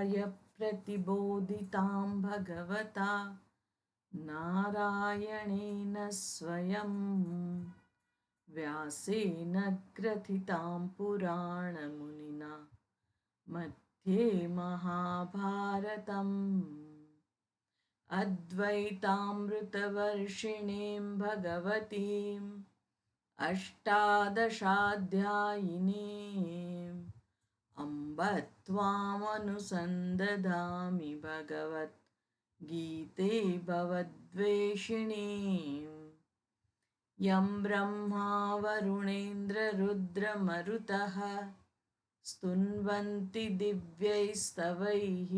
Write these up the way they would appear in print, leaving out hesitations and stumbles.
व्यासाय प्रतिबोधितां भगवता नारायणेन स्वयं व्यासेन ग्रथितां पुराणमुनिना मध्ये महाभारतम् अद्वैतामृतवर्षिणीं भगवतीम् अष्टादशाध्यायिनीम् अम्ब त्वामनुसन्दधामि भगवद्गीते भवद्वेषिणीम् यं ब्रह्मा वरुणेन्द्ररुद्रमरुतः स्तुन्वन्ति दिव्यैस्तवैः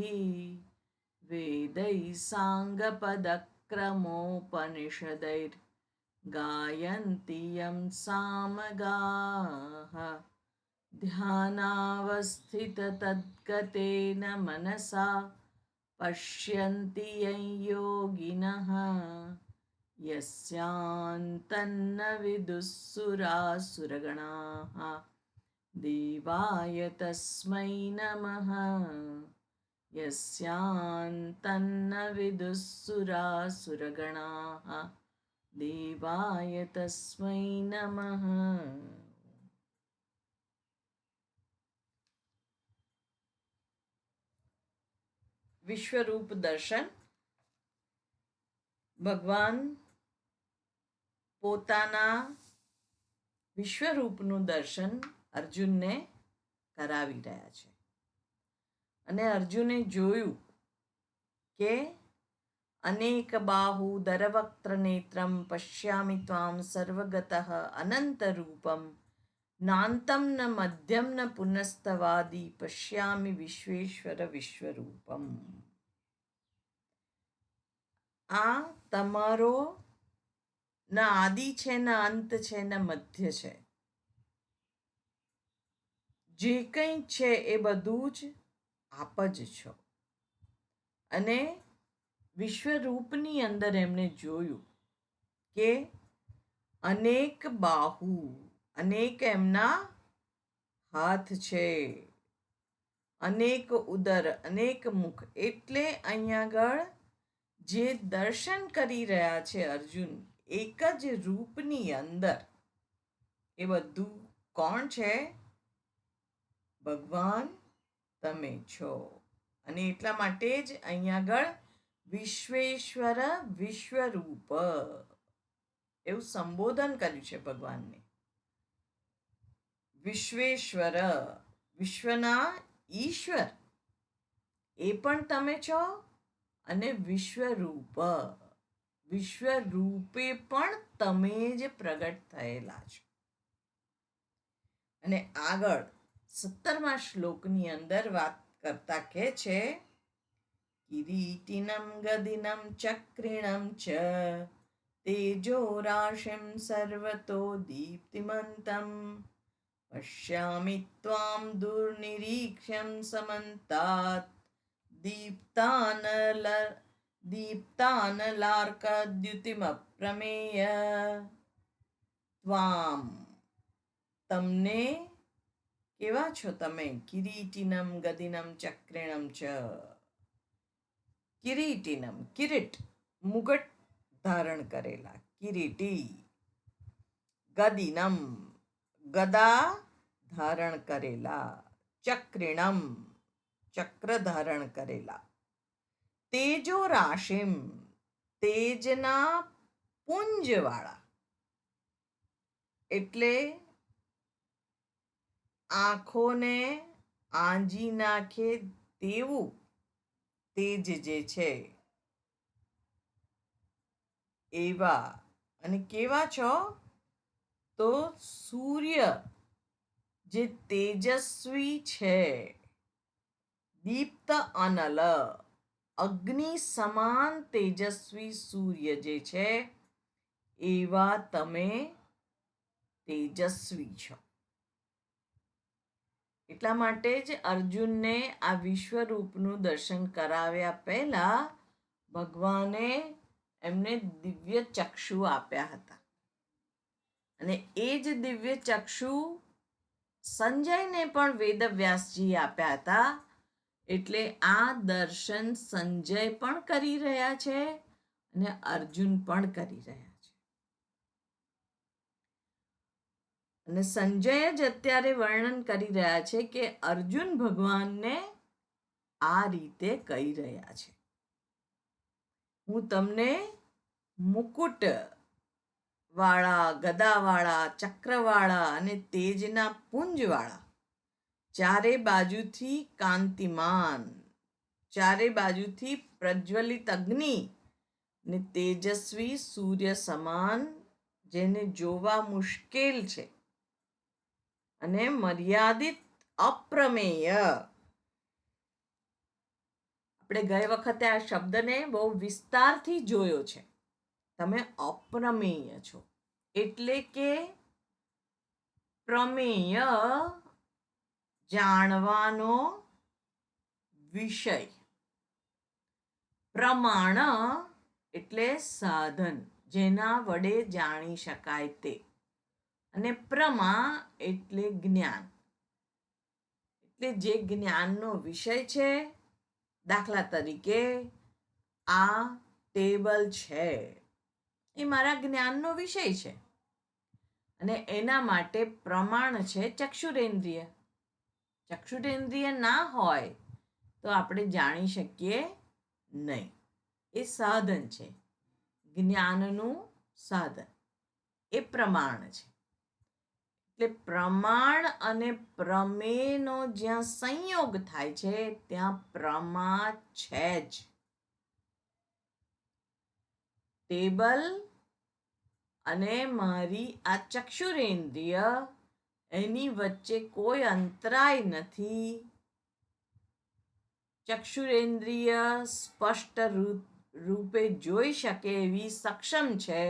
वेदैः साङ्गपदक्रमोपनिषदैर्गायन्ति यं सामगाः ध्यानावस्थिततद्गतेन मनसा पश्यन्ति यं योगिनः यस्यान्तन्न विदुःसुरासुरगणाः देवाय तस्मै नमः यस्यान्तन्न विदुःसुरासुरगणाः देवाय तस्मै नमः। વિશ્વરૂપ દર્શન. ભગવાન પોતાના વિશ્વરૂપનું દર્શન અર્જુનને કરાવી રહ્યા છે અને અર્જુને જોયું કે અનેક બાહુ દરવક્ત્ર નેત્રમ પશ્યામિ ત્વામ સર્વગતઃ અનંત રૂપમ નાંતમ ન મધ્યમ ન પુનસ્તવાદી પશ્યામિ વિશ્વેશ્વર વિશ્વરૂપમ. આ તમારો ન આદિ છે, ન અંત છે, ન મધ્ય છે. જે કંઈ છે એ બધું જ આપ જ છો. અને વિશ્વરૂપની અંદર એમણે જોયું કે અનેક બાહુ, અનેક એમના હાથ છે, અનેક ઉદર, અનેક મુખ. એટલે અહીંયા આગળ જે દર્શન કરી રહ્યા છે અર્જુન, એક જ રૂપની અંદર એ બધું કોણ છે? ભગવાન તમે છો. અને એટલા માટે જ અહીંયા આગળ વિશ્વેશ્વર વિશ્વરૂપ એવું સંબોધન કર્યું છે ભગવાનને. વિશ્વેશ્વર, વિશ્વના ઈશ્વર એ પણ તમે છો, અને વિશ્વરૂપ, વિશ્વરૂપે પણ તમે જ પ્રગટ થયેલા છો. અને આગળ 17મા શ્લોકની અંદર વાત કરતા કહે છે, કિરીટિનમ ગદિનમ ચક્રિણમ ચ તેજો રાશિમ સર્વતો દીપ્તિમંતમ પશ્યામિ ત્વામ દુર્નિરીક્ષ્યમ સમંતાત દીપ્તાનલાર્કદ્યુતિમપ્રમેય. ત્વામ તમને કેવા છો તમે? કિરીટિનમ ગદિનમ ચક્રિણમ ચ. કિરીટિનમ, કિરીટ, મુગટ ધારણ કરેલા, કિરીટી. ગદિનમ, ગદા ધારણ કરેલા. ચક્રિણમ, ચક્ર ધારણ કરેલા. તેજો રાશિમ, તેજના પુંજવાળા. એટલે આંખોને આંજી નાખે તેવું તેજ જે છે એવા. અને કેવા છો? તો સૂર્ય જે તેજસ્વી છે, દીપ્ત અનલ, અગ્નિ સમાન તેજસ્વી સૂર્ય જે છે એવા તમે તેજસ્વી છો. એટલા માટે જ અર્જુનને આ વિશ્વરૂપનું દર્શન કરાવ્યા પહેલા ભગવાને એમને દિવ્ય ચક્ષુ આપ્યા હતા. અને એ જ દિવ્ય ચક્ષુ સંજયને પણ વેદવ્યાસજી આપ્યા હતા એટલે આ દર્શન સંજય પણ કરી રહ્યા છે અને અર્જુન પણ કરી રહ્યા છે. અને સંજય જ અત્યારે વર્ણન કરી રહ્યા છે કે અર્જુન ભગવાનને આ રીતે કહી રહ્યા છે, હું તમને મુકુટ વાળા, ગદાવાળા, ચક્રવાળા અને તેજના પુંજવાળા, ચારે બાજુથી કાંતિમાન, ચારે બાજુથી પ્રજ્વલિત અગ્નિ ને તેજસ્વી સૂર્ય સમાન, જેને જોવા મુશ્કેલ છે અને મર્યાદિત, અપ્રમેય. આપણે ગઈ વખતે આ શબ્દને બહુ વિસ્તારથી જોયો છે. તમે અપ્રમેય છો એટલે કે પ્રમેય, જાણવાનો વિષય. પ્રમાણ એટલે સાધન, જેના વડે જાણી શકાય તે. અને પ્રમા એટલે જ્ઞાન, એટલે જે જ્ઞાનનો વિષય છે. દાખલા તરીકે આ ટેબલ છે એ મારા જ્ઞાનનો વિષય છે અને એના માટે પ્રમાણ છે ચક્ષુરેન્દ્રિય. ચક્ષુરેન્દ્રિય ના હોય તો આપણે જાણી શકીએ નહીં. એ સાધન છે, જ્ઞાનનું સાધન, એ પ્રમાણ છે. એટલે પ્રમાણ અને પ્રમેયનો જ્યાં સંયોગ થાય છે ત્યાં પ્રમા છે જ. ટેબલ અને મારી આ ચક્ષુરેન્દ્રિય, એની વચ્ચે કોઈ અંતરાય નથી. ચક્ષુરેન્દ્રિય સ્પષ્ટ રૂપે જોઈ શકે એવી સક્ષમ છે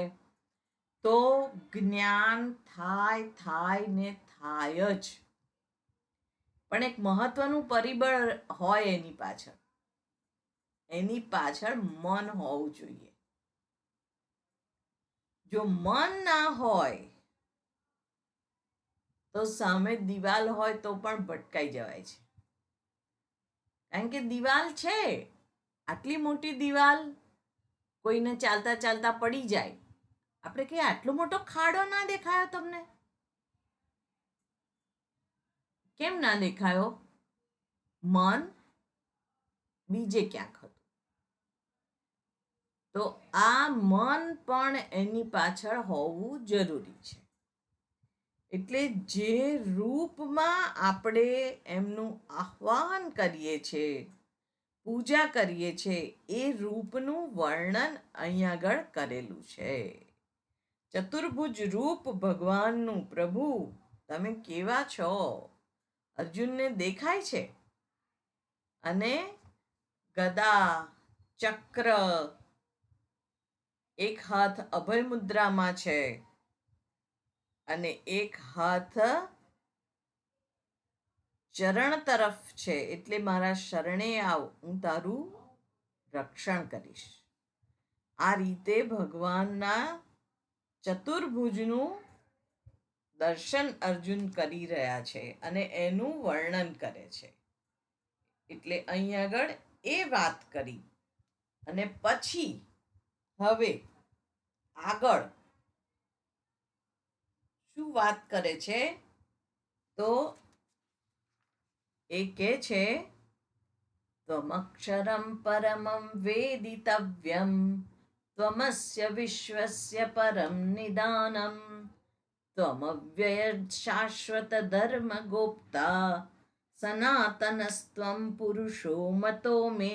તો જ્ઞાન થાય ને થાય જ. પણ એક મહત્વનું પરિબળ હોય એની પાછળ મન હોવું જોઈએ. જો મન ના હોય તો સામે દિવાલ હોય તો પણ ભટકાઈ જવાય છે. કારણ કે દિવાલ છે, આટલી મોટી દિવાલ, કોઈને ચાલતા ચાલતા પડી જાય. આપણે કે આટલો મોટો ખાડો ના દેખાયો તમને? કેમ ના દેખાયો? મન બીજે ક્યાંક હતું. તો આ મન પણ એની પાછળ હોવું જરૂરી છે. એટલે જે રૂપમાં આપણે એમનું આહ્વાન કરીએ છીએ, પૂજા કરીએ છીએ, એ રૂપનું વર્ણન અહીં આગળ કરેલું છે. ચતુર્ભુજ રૂપ ભગવાનનું, પ્રભુ તમે કેવા છો? અર્જુનને દેખાય છે. અને ગદા, ચક્ર, એક હાથ અભય મુદ્રામાં છે અને એક હાથ ચરણ તરફ છે. એટલે મારા શરણે આવ, હું તારું રક્ષણ કરીશ. આ રીતે ભગવાનના ચતુર્ભુજનું દર્શન અર્જુન કરી રહ્યા છે અને એનું વર્ણન કરે છે. એટલે અહીં આગળ એ વાત કરી અને પછી હવે આગળ શું વાત કરે છે? તો એ કહે છે, ત્વમક્ષરમ પરમં વેદિતવ્યમ, ત્વમસ્ય વિશ્વસ્ય પરમ નિદાનમ, ત્વમવ્યય શાશ્વત ધર્મ ગોપ્તા, સનાતનસ્ત્વમ પુરુષો મતો મે.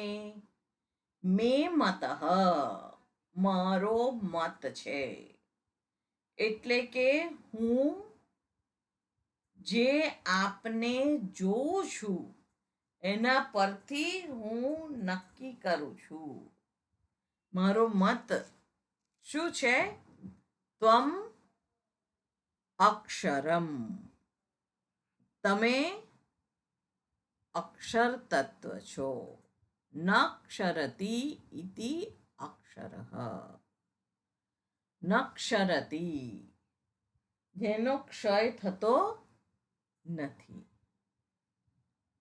મે મતઃ, મારો મત છે. એટલે કે હું જે આપને જોઉં છું એના પરથી હું નક્કી કરું છું. મારો મત શું છે? ત્વમ અક્ષરમ, તમે અક્ષર તત્વ છો. ન ક્ષરતી ઇતિ અક્ષરઃ, ન ક્ષરતી, જેનો ક્ષય થતો નથી.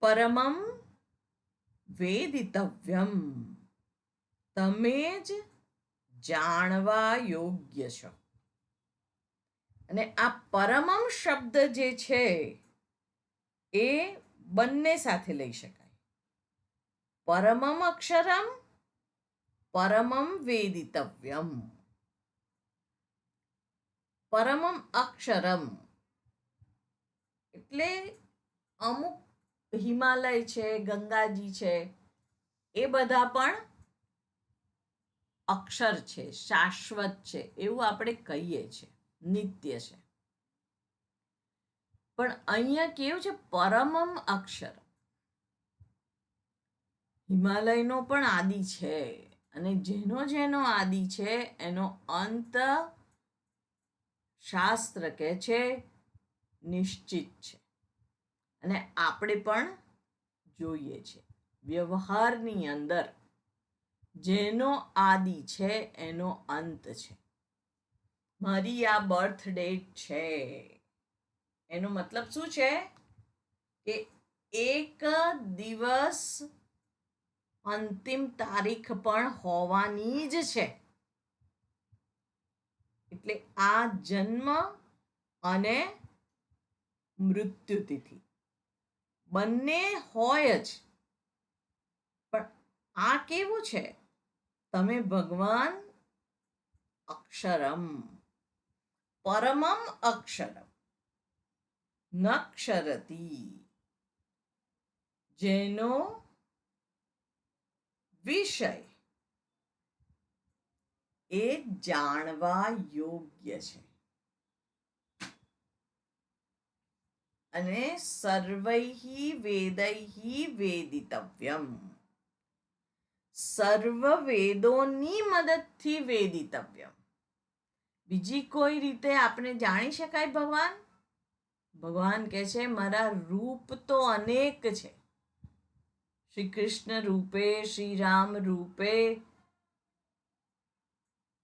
પરમમ વેદિતવ્યમ, તમે જ જાણવા યોગ્ય છો. અને આ પરમમ શબ્દ જે છે એ બંને સાથે લઈ શકાય. પરમમ અક્ષરમ, પરમમ વેદિતવ્યમ. પરમમ અક્ષરમ એટલે અમુક હિમાલય છે, ગંગાજી છે, એ બધા પણ અક્ષર છે, શાશ્વત છે, એવું આપણે કહીએ છીએ, નિત્ય છે. પણ અહીંયા કેવું છે, પરમમ અક્ષર. હિમાલયનો પણ આદિ છે, અને જેનો જેનો આદિ છે એનો અંત શાસ્ત્ર કહે છે નિશ્ચિત છે. અને આપણે પણ જોઈએ છે વ્યવહારની અંદર જેનો આદિ છે એનો અંત છે. મારી આ બર્થ ડેટ છે એનો મતલબ શું છે કે એક દિવસ અંતિમ તારીખ પણ હોવાની જ છે. એટલે આ જન્મ અને મૃત્યુતિથિ બંને હોય જ. પણ આ કેવું છે, તમે ભગવાન અક્ષરમ, પરમમ અક્ષરમ, નક્ષરતી, જેનો વિષય એ જાણવા યોગ્ય છે. અને સર્વૈહિ વેદૈહિ વેદિતવ્યમ, સર્વ વેદોની મદદથી વેદિતવ્યમ. બીજી કોઈ રીતે આપણે જાણી શકાય ભગવાન? ભગવાન કહે છે મારા રૂપ તો અનેક છે. શ્રી કૃષ્ણ રૂપે, શ્રી રામ રૂપે,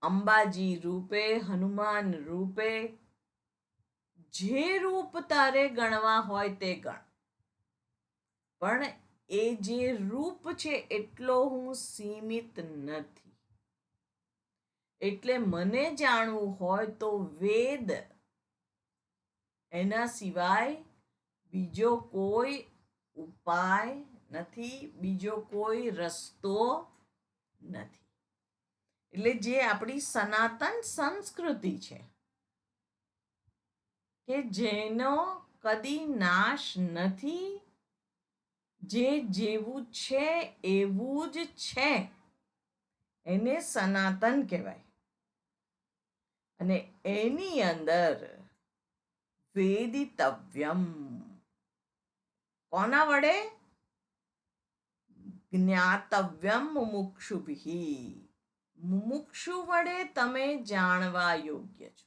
અંબાજી રૂપે, હનુમાન રૂપે, જે રૂપ તારે ગણવા હોય તે ગણ. પણ એ જે રૂપ છે એટલો હું સીમિત નથી. એટલે મને જાણવું હોય તો વેદ, એના સિવાય બીજો કોઈ ઉપાય નથી, બીજો કોઈ રસ્તો નથી. એટલે જે આપણી સનાતન સંસ્કૃતિ છે કે જેનો કદી નાશ નથી, જે જેવું છે એવું જ છે, એને સનાતન કહેવાય. અને એની અંદર વેદિતવ્યમ કોના વડે? જ્ઞાતવ્યમ મુમુક્ષુભિ, મુમુક્ષુ વડે તમે જાણવા યોગ્ય છો.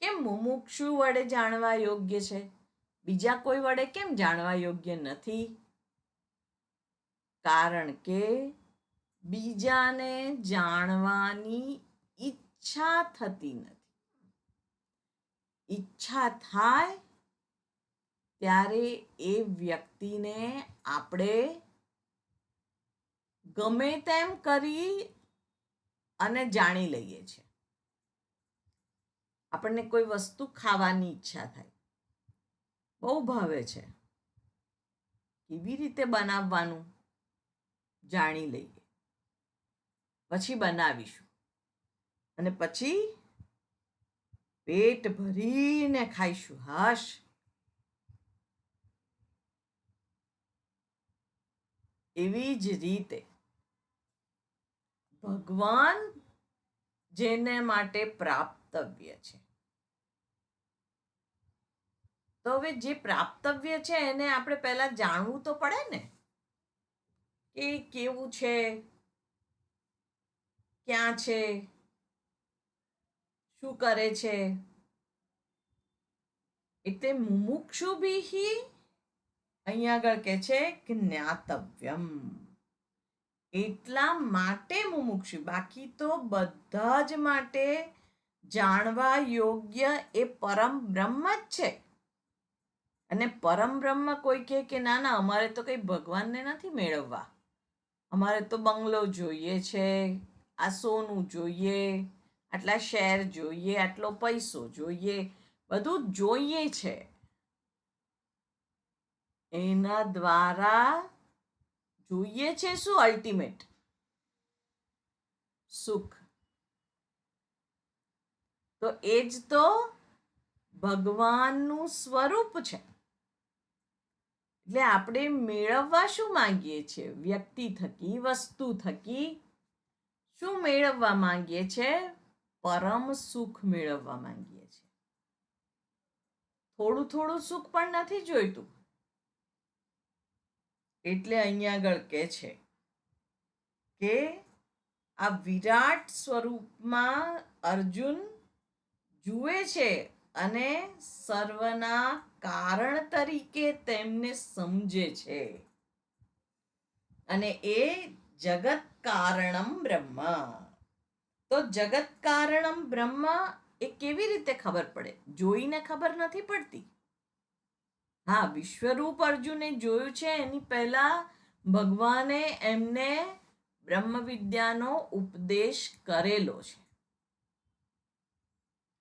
કેમ મુમુક્ષુ વડે જાણવા યોગ્ય છે? બીજા કોઈ વડે કેમ જાણવા યોગ્ય નથી? કારણ કે બીજાને જાણવાની ઈચ્છા થતી નથી. ઈચ્છા થાય ત્યારે એ વ્યક્તિને આપણે ગમે તેમ કરી અને જાણી લઈએ છીએ. આપણને કોઈ વસ્તુ ખાવાની ઈચ્છા થાય, બહુ ભાવે છે, કેવી રીતે બનાવવાનું જાણી લઈએ, પછી બનાવીશું, અને પછી પેટ ભરીને ખાઈશું. હાશ. એવી જ રીતે ભગવાન જેને માટે પ્રાપ્તવ્ય છે, તો હવે જે પ્રાપ્તવ્ય છે એને આપણે પહેલા જાણવું તો પડે ને, કે કેવું છે, ક્યાં છે, શું કરે છે. એટલે મુમુક્ષુભિ અહીંયા આગળ કે છે જ્ઞાતવ્યમ. એટલા માટે મુમુક્ષુ, બાકી તો બધા જ માટે જાણવા યોગ્ય એ પરમ બ્રહ્મ જ છે. અને પરમ બ્રહ્મ કોઈ કહે કે ના ના, અમારે તો કંઈ ભગવાનને નથી મેળવવા, અમારે તો બંગલો જોઈએ છે, આ સોનું જોઈએ, આટલા શેર જોઈએ, આટલો પૈસો જોઈએ, બધું જોઈએ છે. એના દ્વારા જોઈએ છે શું? અલ્ટિમેટ સુખ. તો એ જ તો ભગવાનનું સ્વરૂપ છે. એટલે આપણે મેળવવા શું માંગીએ છીએ? વ્યક્તિ થકી, વસ્તુ થકી શું મેળવવા માંગીએ છીએ? પરમ સુખ મેળવવા માંગીએ છીએ. થોડું થોડું સુખ પણ નથી જોઈતું. એટલે અહીંયા આગળ કહે છે કે આ વિરાટ સ્વરૂપમાં અર્જુન જુએ છે અને સર્વના કારણ તરીકે તેમને સમજે છે. અને એ જગત કારણમ બ્રહ્મ. તો જગત કારણમ બ્રહ્મ એ કેવી રીતે ખબર પડે? જોઈને ખબર નથી પડતી. હા, વિશ્વરૂપ અર્જુને જોયું છે. એની પહેલા ભગવાને એમને બ્રહ્મ વિદ્યાનો ઉપદેશ કરેલો છે.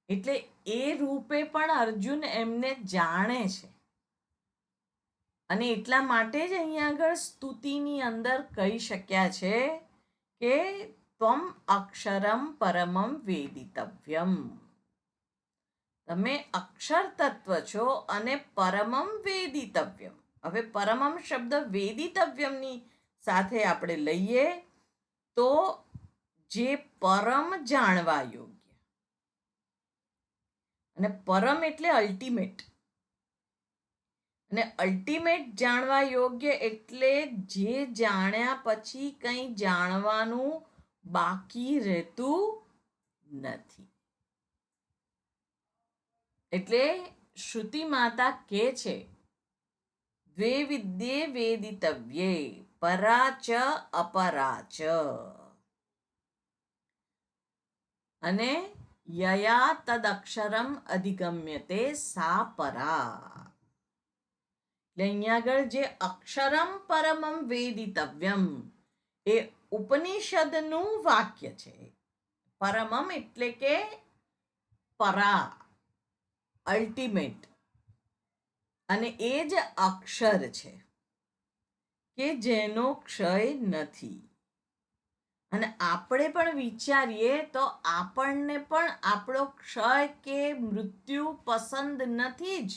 એટલે એ રૂપે પણ અર્જુન એમને જાણે છે. અને એટલા માટે જ અહીંયા આગળ સ્તુતિની અંદર કહી શક્યા છે કે ત્વમ અક્ષરમ પરમમ વેદિતવ્યમ. તમે અક્ષર તત્વ છો અને પરમમ વેદિતવ્યમ. હવે પરમમ શબ્દ વેદિતવ્યમની સાથે આપણે લઈએ તો જે પરમ જાણવા યોગ્ય. અને પરમ એટલે અલ્ટિમેટ. અને અલ્ટિમેટ જાણવા યોગ્ય એટલે જે જાણ્યા પછી કંઈ જાણવાનું બાકી રહેતું નથી. એટલે શ્રુતિ માતા કહે છે દ્વે વિદ્યે વેદિતવ્યે પરા ચ અપરા ચ. અને યયા તદક્ષરમ અધિગમ્યતે સા પરા. એટલે અહીંયા આગળ જે અક્ષરમ પરમમ વેદિતવ્યમ એ ઉપનિષદનું વાક્ય છે. પરમમ એટલે કે પરા, અલ્ટિમેટ. અને એ જ અક્ષર છે કે જેનો ક્ષય નથી. અને આપણે પણ વિચારીએ તો આપણને પણ આપણો ક્ષય કે મૃત્યુ પસંદ નથી જ.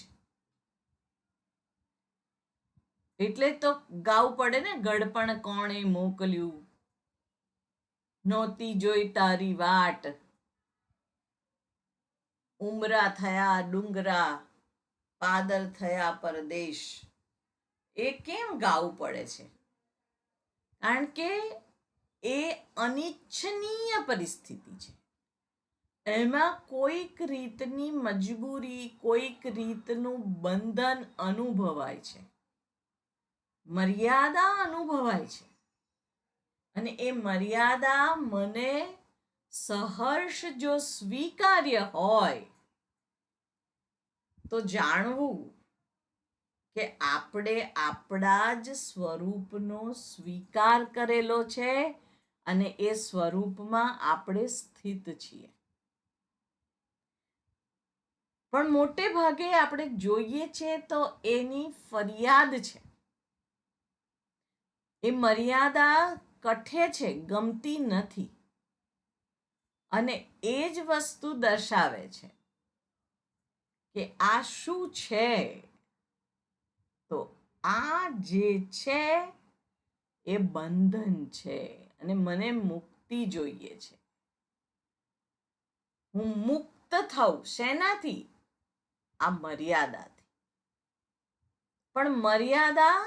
એટલે તો ગાવું પડે ને, ગળપણ કોણે મોકલ્યું, નહોતી જોઈ તારી વાટ, ઉમરા થયા ડુંગરા, પાદર થયા પરદેશ. એ કેમ ગાવું પડે છે? કારણ કે એ અનિચ્છનીય પરિસ્થિતિ છે. એમાં કોઈક રીતની મજબૂરી, કોઈક રીતનું બંધન અનુભવાય છે, મર્યાદા અનુભવાય છે. અને એ મર્યાદા મને સહર્ષ જો સ્વીકાર્ય હોય તો જાણવું કે આપણે આપણા જ સ્વરૂપનો સ્વીકાર કરેલો છે અને એ સ્વરૂપમાં આપણે સ્થિત છીએ. પણ મોટે ભાગે આપણે જોઈએ છે તો એની ફરિયાદ છે. એ મર્યાદા કઠે છે, ગમતી નથી. અને એ જ વસ્તુ દર્શાવે છે કે આ શું છે? તો આ જે છે એ બંધન છે અને મને મુક્તિ જોઈએ છે. હું મુક્ત થઉં શેનાથી? આ મર્યાદાથી. પણ મર્યાદા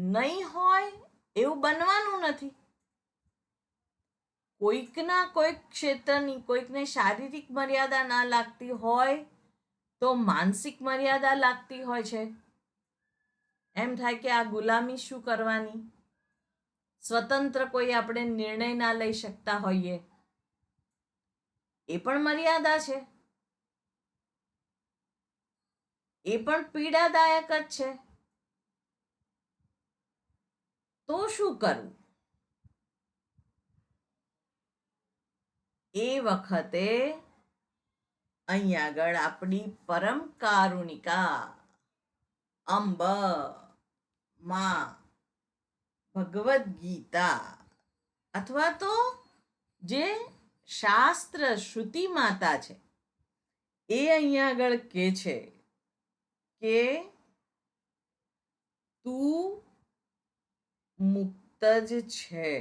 નહીં હોય એવું બનવાનું નથી. કોઈકના કોઈક ક્ષેત્રની, કોઈકને શારીરિક મર્યાદા ના લાગતી હોય તો માનસિક મર્યાદા લાગતી હોય છે. એમ થાય કે આ ગુલામી શું કરવાની? સ્વતંત્ર કોઈ આપણે નિર્ણય ના લઈ શકતા હોઈએ, એ પણ મર્યાદા છે. એ પણ પીડાદાયક જ છે. તો શું કરવું? એ વખતે અહીં આગળ આપણી પરમ કારુણિકા અંબ માં ભગવદ્ ગીતા અથવા તો જે શાસ્ત્ર શ્રુતિ માતા છે એ અહીંયા આગળ કહે છે કે તું મુક્ત જ છે.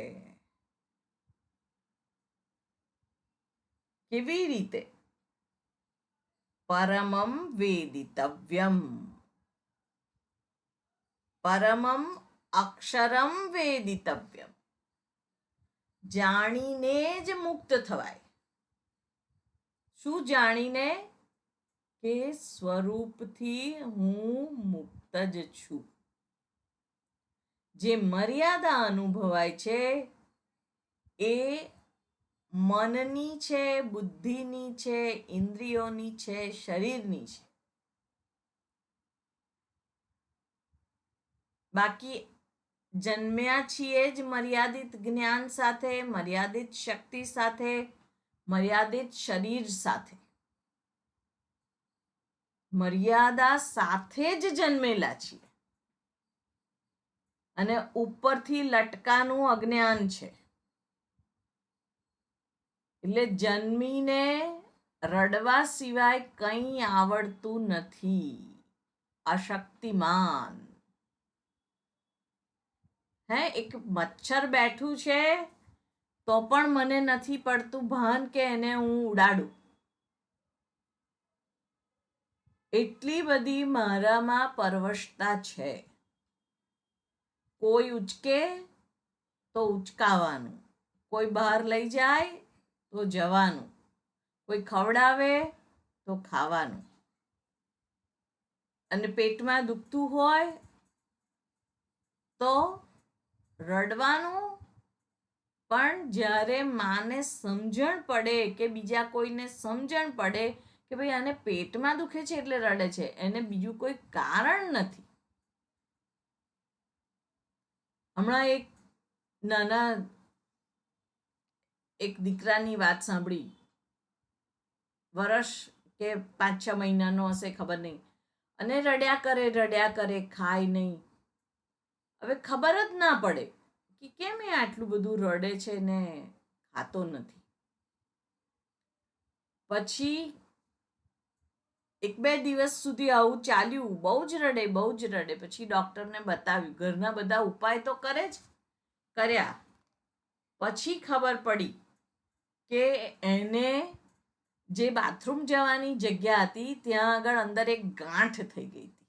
કેવી રીતે? પરમમ વેદિતવ્યમ, પરમમ અક્ષરમ વેદિતવ્યમ. જાણીને જ મુક્ત થવાય. શું જાણીને? કે સ્વરૂપથી હું મુક્ત જ છું. જે મર્યાદા અનુભવાય છે એ મનની છે, બુદ્ધિની છે, ઇન્દ્રિયોની છે, શરીરની છે. બાકી જન્મ્યા છીએ જ મર્યાદિત જ્ઞાન સાથે, મર્યાદિત શક્તિ સાથે, મર્યાદિત શરીર સાથે. મર્યાદા સાથે જ જન્મેલા છીએ અને ઉપરથી લટકાનું અજ્ઞાન છે. એટલે જન્મીને રડવા સિવાય કંઈ આવડતું નથી. અશક્તિમાન. એક મચ્છર બેઠું છે તો પણ મને નથી પડતું ભાન કે એને હું ઉડાડું. એટલી બધી મારામાં પરવશતા છે. કોઈ ઉચકે તો ઉચકાવાનું, કોઈ બહાર લઈ જાય તો જવાનું, કોઈ ખવડાવે તો ખાવાનું. અને પેટમાં દુખતું હોય તો રડવાનું. પણ જ્યારે માને સમજણ પડે કે બીજા કોઈને સમજણ પડે કે ભાઈ આને પેટમાં દુખે છે એટલે રડે છે, એને બીજું કોઈ કારણ નથી. હમણાં એક દીકરાની વાત સાંભળી. વર્ષ કે 5-6 મહિનાનો હશે, ખબર નહીં. અને રડ્યા કરે, ખાય નહીં. હવે ખબર જ ના પડે કે કેમ એ આટલું બધું રડે છે ને ખાતો નથી. પછી 1-2 દિવસ સુધી આવું ચાલ્યું. બહુ જ રડે. પછી ડૉક્ટરને બતાવ્યું. ઘરના બધા ઉપાય તો કર્યા. પછી ખબર પડી કે એને જે બાથરૂમ જવાની જગ્યા હતી ત્યાં આગળ અંદર એક ગાંઠ થઈ ગઈ હતી.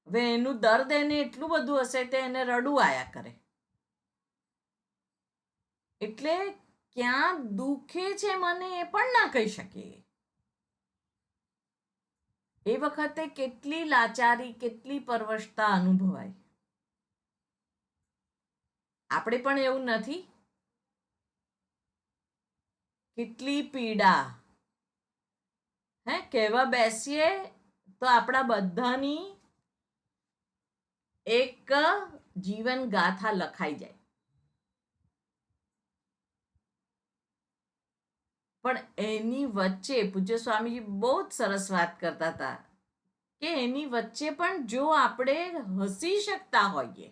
હવે એનું દર્દ એને એટલું બધું હશે તે એને રડવું આયા કરે. એટલે ક્યાં દુખે છે મને એ પણ ના કહી શકે. એ વખતે કેટલી લાચારી, કેટલી પરવશતા અનુભવાય. આપણે પણ એવું નથી? કેટલી પીડા. કહેવા બેસીએ તો આપણા બધાની એક જીવન ગાથા લખાઈ જાય. પણ એની વચ્ચે પૂજ્ય સ્વામીજી બહુ જ સરસ વાત કરતા હતા કે એની વચ્ચે પણ જો આપણે હસી શકતા હોઈએ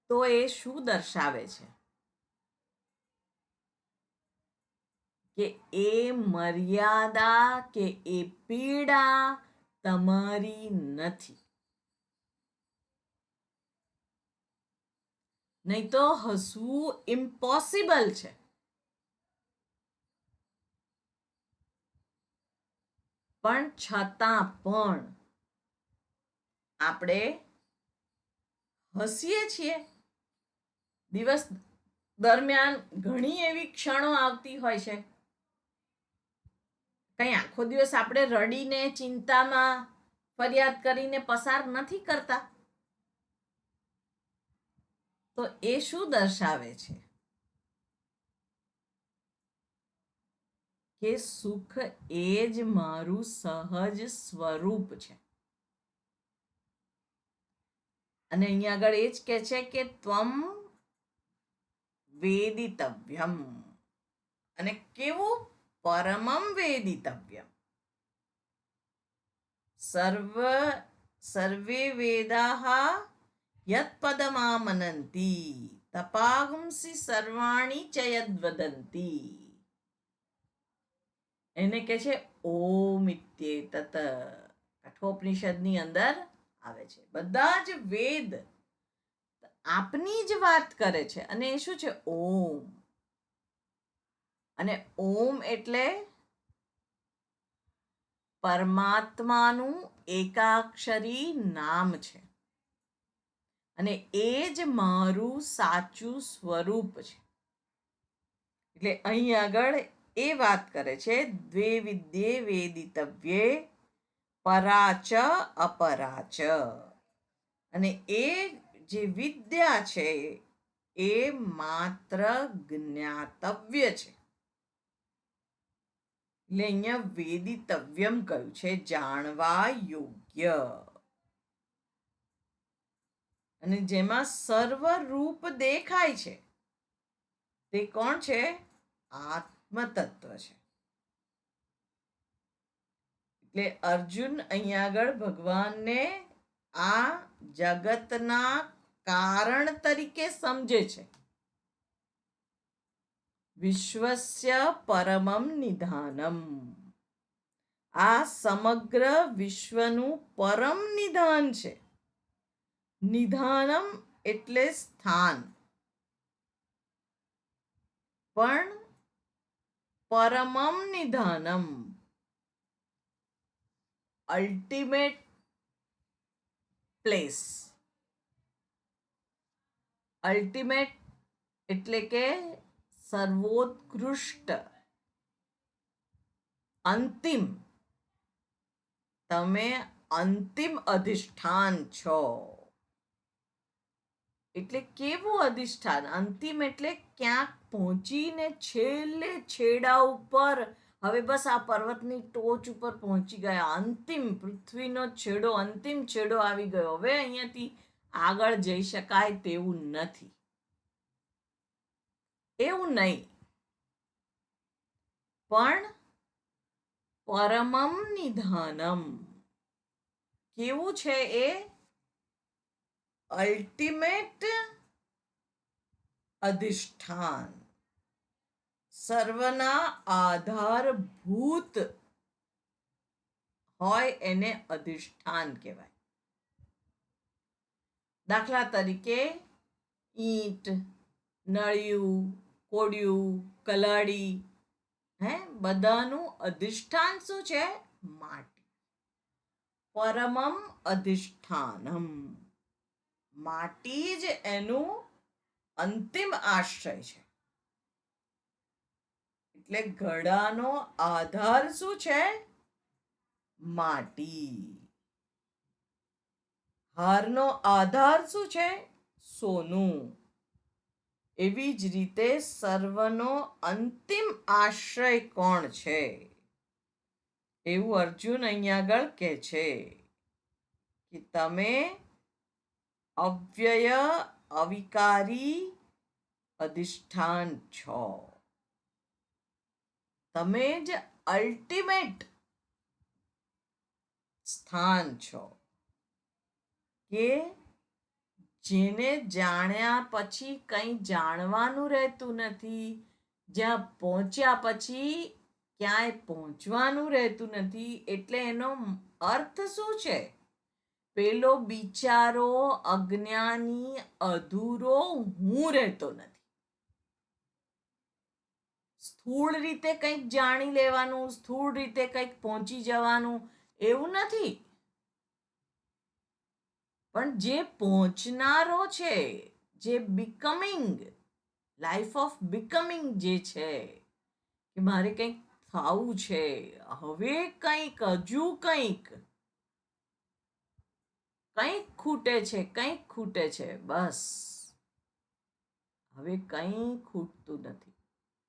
તો એ શું દર્શાવે છે? કે એ મર્યાદા કે એ પીડા તમારી નથી. નહીં તો હસવું ઇમ્પોસિબલ છે. પણ છતાં પણ આપણે હસીએ છીએ. દિવસ દરમિયાન ઘણી એવી ક્ષણો આવતી હોય છે. કંઈ આખો દિવસ આપણે રડીને, ચિંતામાં, ફરિયાદ કરીને પસાર નથી કરતા. તો એ શું દર્શાવે છે? કે સુખ એ જ મારું સહજ સ્વરૂપ છે. અને અહીંયા આગળ એ જ કહે છે કે ત્વમ વેદિતવ્યમ. અને કેવું? પરમમ વેદિતવ્યમ. સર્વે વેદાહ યત પદમામનંતી તપાગુંસી સર્વાણી ચ યદ વદંતી. એને કે છે ઓમ ઇત્યેતત. કઠોપનિષદની અંદર આવે છે. બધા જ વેદ આપની જ વાત કરે છે. અને એ શું છે? ઓમ. અને ઓમ એટલે પરમાત્માનું એકાક્ષરી નામ છે. અને એ જ મારું સાચું સ્વરૂપ છે. એટલે અહીં આગળ એ વાત કરે છે દ્વે વિદ્યે વેદિતવ્યે પરાચ અપરાચ. અને એ જે વિદ્યા છે એ માત્ર જ્ઞાતવ્ય છે. એટલે અહીંયા વેદિતવ્યમ કહ્યું છે, જાણવા યોગ્ય. અને જેમાં સર્વ રૂપ દેખાય છે તે કોણ છે? આત્મતત્વ છે. એટલે અર્જુન અહીંયા આગળ ભગવાનને આ જગતના કારણ તરીકે સમજે છે. વિશ્વસ્ય પરમમ નિધાનમ. આ સમગ્ર વિશ્વનું પરમ નિધાન છે. નિધાનમ એટલે સ્થાન. પણ પરમમ નિધાનમ અલ્ટિમેટ પ્લેસ. અલ્ટિમેટ એટલે કે સર્વોત્કૃષ્ટ, અંતિમ. તમે અંતિમ અધિષ્ઠાન છો. એટલે કેવું અધિષ્ઠાન? અંતિમ એટલે ક્યાંક પહોંચીને છેલ્લે છેડા ઉપર, હવે બસ આ પર્વતની ટોચ ઉપર પહોંચી ગયા. અંતિમ પૃથ્વીનો છેડો, અંતિમ છેડો આવી ગયો. હવે અહીંયાથી આગળ જઈ શકાય તેવું નથી. એવું નહીં. પણ પરમમ નિધાનમ કેવું છે? એ અલ્ટિમેટ અધિષ્ઠાન, સર્વના આધારભૂત હોય એને અધિષ્ઠાન કહેવાય. દાખલા તરીકે ઈંટ, નળિયું, કોડિયું, કલાડી, બધાનું અધિષ્ઠાન શું છે? માટી. પરમમ અધિષ્ઠાનમ. માટી જ એનું અંતિમ આશ્રય છે. એટલે ઘડાનો આધાર શું છે? માટી. હારનો આધાર શું છે? સોનું. એવી જ રીતે સર્વનો અંતિમ આશ્રય કોણ છે? એવું અર્જુન અહીંયા આગળ કહે છે કે તમે અવ્યય અવિકારી અધિષ્ઠાન છો. તમે જ અલ્ટિમેટ સ્થાન છો કે જેને જાણ્યા પછી કંઈ જાણવાનું રહેતું નથી, જ્યાં પહોંચ્યા પછી ક્યાંય પહોંચવાનું રહેતું નથી. એટલે એનો અર્થ શું છે? પેલો બિચારો અજ્ઞાની અધૂરો હું રહેતો નથી. સ્થૂળ રીતે કંઈક જાણી લેવાનું, સ્થૂળ રીતે કંઈક પહોંચી જવાનું એવું નથી. પણ જે પહોંચનારો છે, જે બીકમિંગ, લાઈફ ઓફ બીકમિંગ જે છે કે મારે કંઈક થવું છે, હવે કંઈક, હજુ કંઈક ખૂટે છે, કંઈક ખૂટે છે, બસ હવે કંઈ ખૂટતું નથી.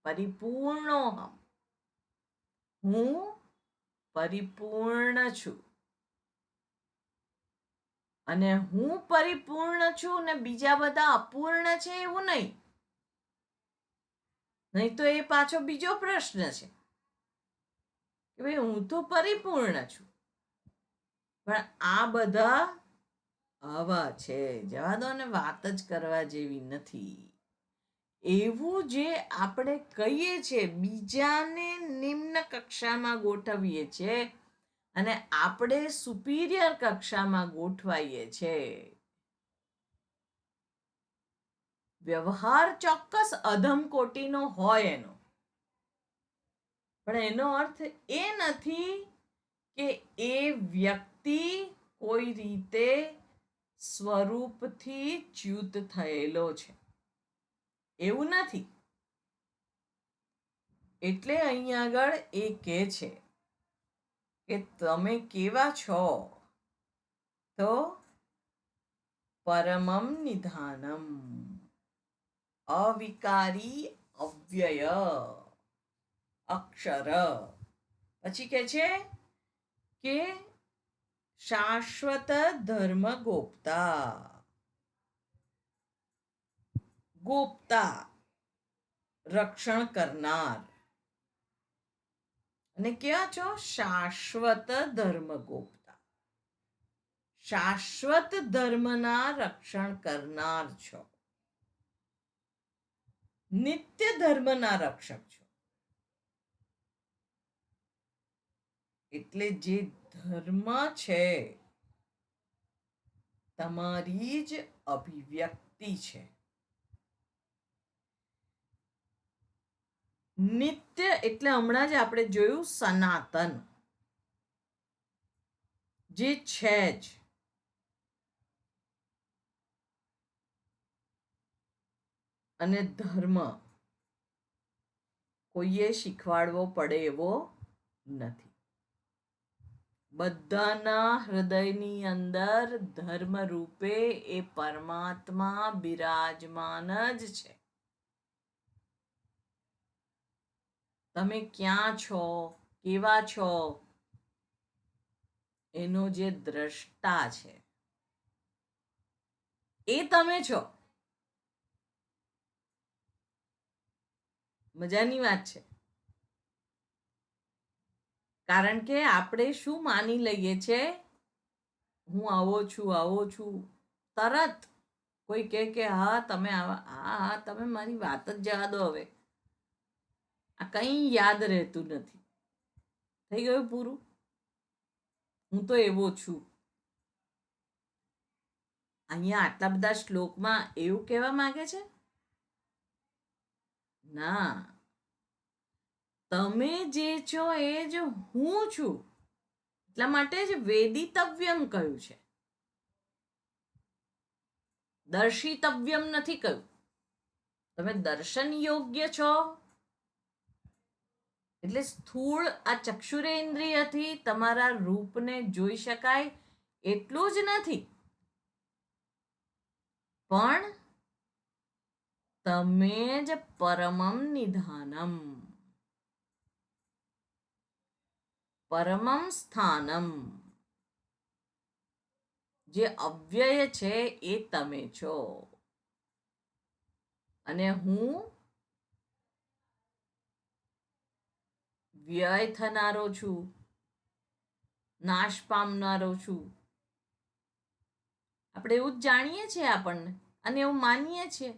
પરિપૂર્ણોહમ. હું પરિપૂર્ણ છું. અને હું પરિપૂર્ણ છું ને બીજા બધા અપૂર્ણ છે એવું નહીં. નહીં તો એ પાછો બીજો પ્રશ્ન છે કે ભાઈ હું તો પરિપૂર્ણ છું, પણ આ બધા આવા છે, જવા દો ને, વાત જ કરવા જેવી નથી. એવું જે આપણે કહીએ છીએ, બીજાને નિમ્ન કક્ષામાં ગોઠવીએ છીએ અને આપણે સુપીરિયર કક્ષામાં ગોઠવાઈએ છીએ. વ્યવહાર ચોક્કસ અધમ કોટીનો હોય એનો, પણ એનો અર્થ એ નથી કે એ વ્યક્તિ કોઈ રીતે સ્વરૂપથી ચ્યુત થયેલો છે, એવું નથી. એટલે અહીં આગળ એ કહે છે કે તમે કેવા છો? તો પરમમ નિધાનમ, અવિકારી, અવ્યય, અક્ષર. પછી કે છે કે શાશ્વત ધર્મ ગોપ્તા. ગોપ્તા રક્ષણ કરનાર. અને ક્યાં છો? શાશ્વત ધર્મ ગોપ્તા. શાશ્વત ધર્મના રક્ષણ કરનાર છો, નિત્ય ધર્મના રક્ષક છો. એટલે જે ધર્મ છે તમારી જ અભિવ્યક્તિ છે. નિત્ય એટલે હમણાં જ આપણે જોયું સનાતન, જે છે જ. અને ધર્મ કોઈએ શીખવાડવો પડે એવો નથી. બધાના હૃદયની અંદર ધર્મ રૂપે એ પરમાત્મા બિરાજમાન જ છે. તમે ક્યાં છો, કેવા છો, એનો જે દ્રષ્ટા છે એ તમે છો. મજાની વાત છે, કારણ કે આપણે શું માની લઈએ છે, હું આવો છું, તરત કોઈ કહે કે હા તમે આવા, હા તમે મારી વાત જ જવા દો. હવે આ કંઈ યાદ રહેતું નથી, થઈ ગયું પૂરું, હું તો એવો છું. અહીંયા આટલા બધા શ્લોકમાં એવું કહેવા માંગે છે? ના, તમે જે છો એ જ હું છું. એટલા માટે જ વેદિતવ્યમ કહ્યું છે, દર્શિતવ્યમ નથી કહ્યું. તમે દર્શન યોગ્ય છો એટલે સ્થૂળ આ ચક્ષુરેન્દ્રિયથી તમારા રૂપને જોઈ શકાય એટલું જ નથી, પણ તમે જ પરમમ નિધાનમ, પરમમ સ્થાનમ, જે અવ્યય છે એ તમે છો. અને હું વ્યય થનારો છું, નાશ પામનારો છું. આપણે એવું જ જાણીએ છીએ આપણને, અને એવું માનીએ છીએ.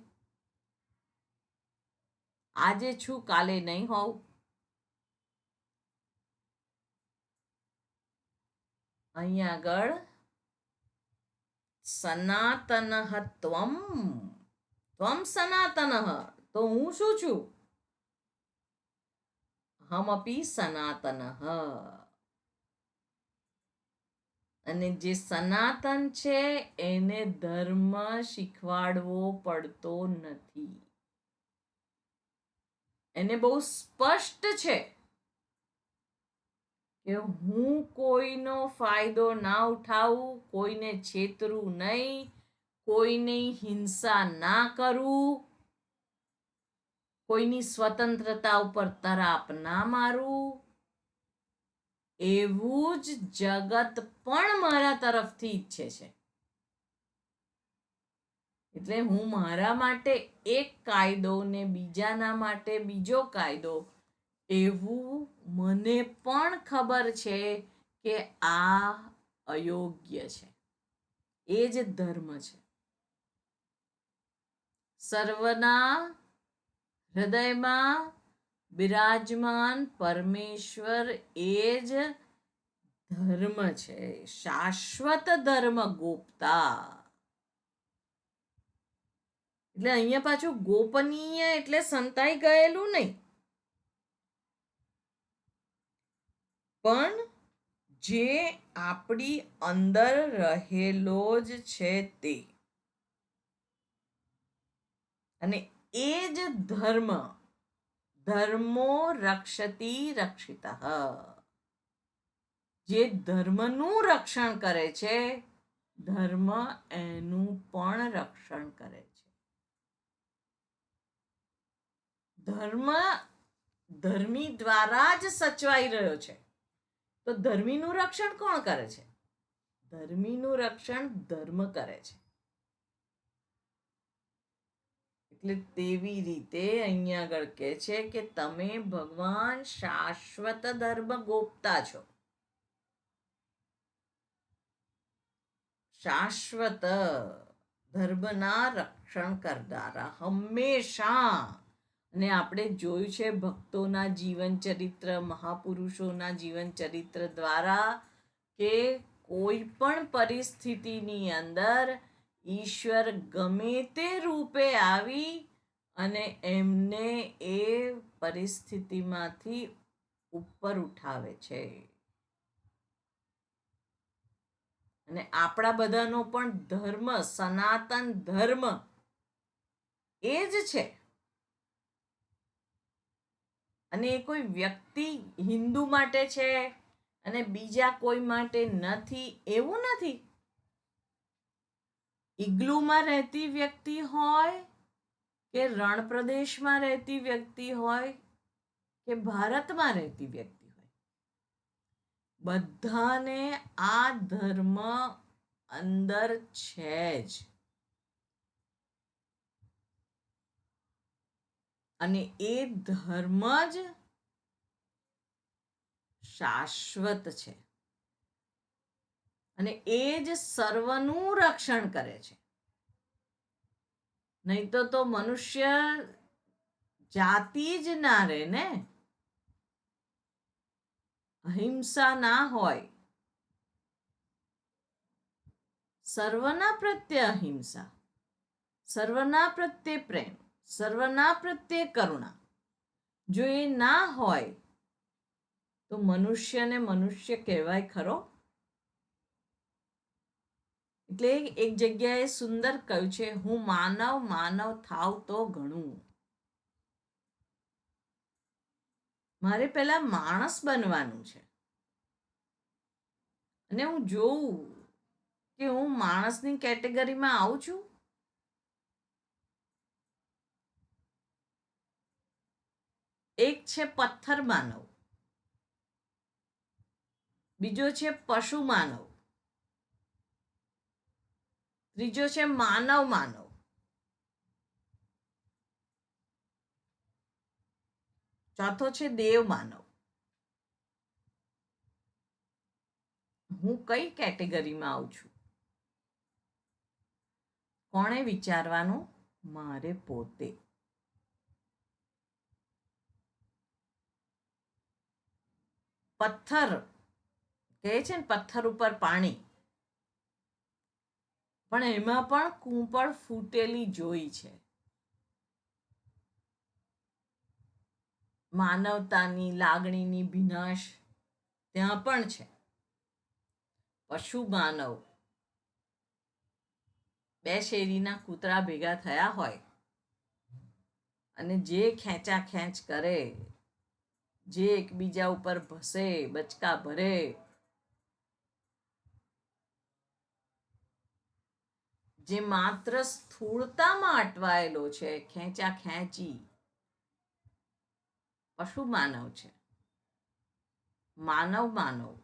આજે છું, કાલે નહીં હોવ. અહીં આગળ સનાતન ત્વમ, ત્વમ સનાતન, તો હું શું છું? હમપી સનાતન. અને જે સનાતન છે એને ધર્મ શીખવાડવો પડતો નથી. એને બહુ સ્પષ્ટ છે કે હું કોઈનો ફાયદો ના ઉઠાવું, કોઈને છેતરું નહીં, કોઈની હિંસા ના કરું, કોઈની સ્વતંત્રતા ઉપર તરાપ ના મારું, એવું જ જગત પણ મારા તરફથી ઈચ્છે છે. એટલે હું મારા માટે એક કાયદો ને બીજાના માટે બીજો કાયદો, એવું મને પણ ખબર છે કે આ અયોગ્ય છે. એ જ ધર્મ છે. સર્વના હૃદયમાં બિરાજમાન પરમેશ્વર એ જ ધર્મ છે, શાશ્વત ધર્મ ગોપતા. એટલે અહીંયા પાછું ગોપનીય એટલે સંતાઈ ગયેલું નહીં, પણ જે આપણી અંદર રહેલો જ છે તે. અને એ જ ધર્મ, ધર્મો રક્ષતી રક્ષિતઃ, જે ધર્મનું રક્ષણ કરે છે, ધર્મ એનું પણ રક્ષણ કરે છે. ધર્મ ધર્મી દ્વારા જ સચવાઈ રહ્યો છે. તો ધર્મીનું રક્ષણ કોણ કરે છે? ધર્મીનું રક્ષણ ધર્મ કરે છે. એટલે તેવી રીતે અહીંયા આગળ કહે છે કે તમે ભગવાન શાશ્વત ધર્મ ગોપતા છો. શાશ્વત ધર્મના રક્ષણ કરનારા હંમેશા. અને આપણે જોયું છે ભક્તોના જીવન ચરિત્ર, મહાપુરુષોના જીવન ચરિત્ર દ્વારા કે કોઈ પણ પરિસ્થિતિની અંદર ઈશ્વર ગમે તે રૂપે આવી અને એમને એ પરિસ્થિતિમાંથી ઉપર ઉઠાવે છે. અને આપણા બધાનો પણ ધર્મ, સનાતન ધર્મ એ જ છે. અને એ કોઈ વ્યક્તિ હિન્દુ માટે છે અને બીજા કોઈ માટે નથી, એવું નથી. ઇગ્લુમાં રહેતી વ્યક્તિ હોય કે રણ પ્રદેશમાં રહેતી વ્યક્તિ હોય કે ભારતમાં રહેતી વ્યક્તિ હોય, બધાને આ ધર્મ અંદર છે જ. અને એ ધર્મ જ શાશ્વત છે. અને એ જ સર્વનું રક્ષણ કરે છે. નહીં તો મનુષ્ય જાતિ જ ના રહે ને. અહિંસા ના હોય, સર્વના પ્રત્યે અહિંસા, સર્વના પ્રત્યે પ્રેમ, સર્વના પ્રત્યે કરુણા, જો એ ના હોય તો મનુષ્યને મનુષ્ય કહેવાય ખરો? એટલે એક જગ્યાએ સુંદર કહ્યું છે, હું માનવ માનવ થાવ તો ઘણું. મારે પહેલા માણસ બનવાનું છે. અને હું જોઉં કે હું માણસની કેટેગરીમાં આવું છું. એક છે પથ્થર માનવ, બીજો છે પશુ માનવ, ત્રીજો છે માનવ માનવ, ચોથો છે દેવ માનવ. હું કઈ કેટેગરીમાં આવું છું? કોણે વિચારવાનું? મારે પોતે. પથ્થર કહે છે ને, પથ્થર ઉપર પાણી, પણ એમાં પણ કૂંપળ ફૂટેલી જોઈ છે. માનવતાની લાગણીની ભીનાશ ત્યાં પણ છે. પશુ માનવ, બે શેરીના કૂતરા ભેગા થયા હોય અને જે ખેંચા ખેંચ કરે, જે એકબીજા ઉપર ભસે, બચકા ભરે, જે માત્ર સ્થૂળતામાં અટવાયેલો છે, ખેંચા ખેંચી, પશુ માનવ છે. માનવ માનવ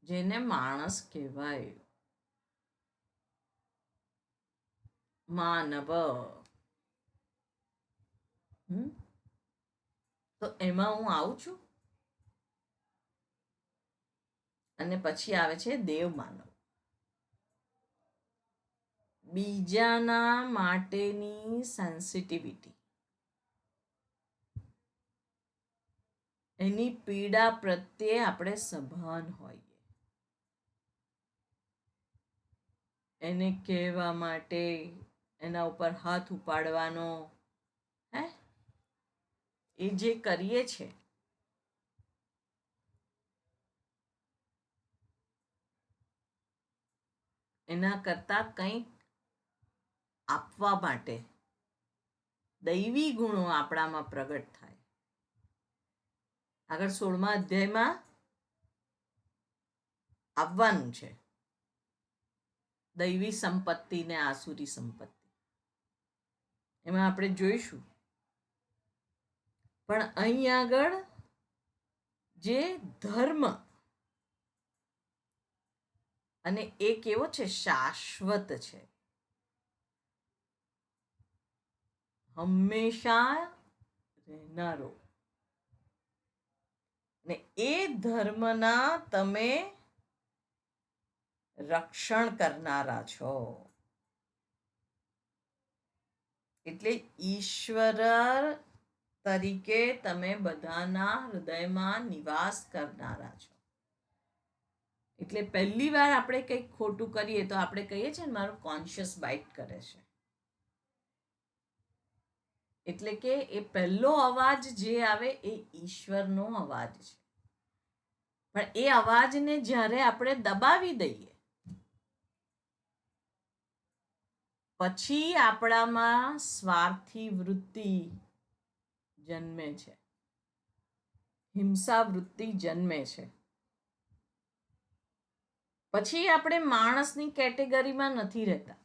જેને માણસ કહેવાય, માનવ. તો એમાં હું આવું છું. અને પછી આવે છે દેવ માનવ. બીજાના માટેની સેન્સિટિવિટી, એની પીડા પ્રત્યે આપણે સભાન હોઈએ, એને કહેવા માટે, એના ઉપર હાથ ઉપાડવાનો, હે એ જે કરીએ છે એના કરતા કંઈક આપવા માટે દૈવી ગુણો આપણામાં પ્રગટ થાય. આગળ 16મા અધ્યાયમાં આવવાનું છે દૈવી સંપત્તિ ને આસુરી સંપત્તિ, એમાં આપણે જોઈશું. પણ અહીં આગળ જે ધર્મ અને એ કેવો છે, શાશ્વત છે, હંમેશા રહેનારો. ને એ ધર્મના તમે રક્ષણ કરનારા છો. એટલે ઈશ્વર તરીકે તમે બધાના હૃદયમાં નિવાસ કરનારા છો. એટલે પહેલી વાર આપણે કંઈક ખોટું કરીએ તો આપણે કહીએ છીએ ને મારું કોન્શિયસ બાઇટ કરે છે. એટલે કે એ પહેલો અવાજ જે આવે એ ઈશ્વરનો અવાજ છે. પણ એ અવાજને જ્યારે આપણે દબાવી દઈએ પછી આપણામાં સ્વાર્થી વૃત્તિ જન્મે છે, હિંસા વૃત્તિ જન્મે છે. પછી આપણે માણસની કેટેગરીમાં નથી રહેતા,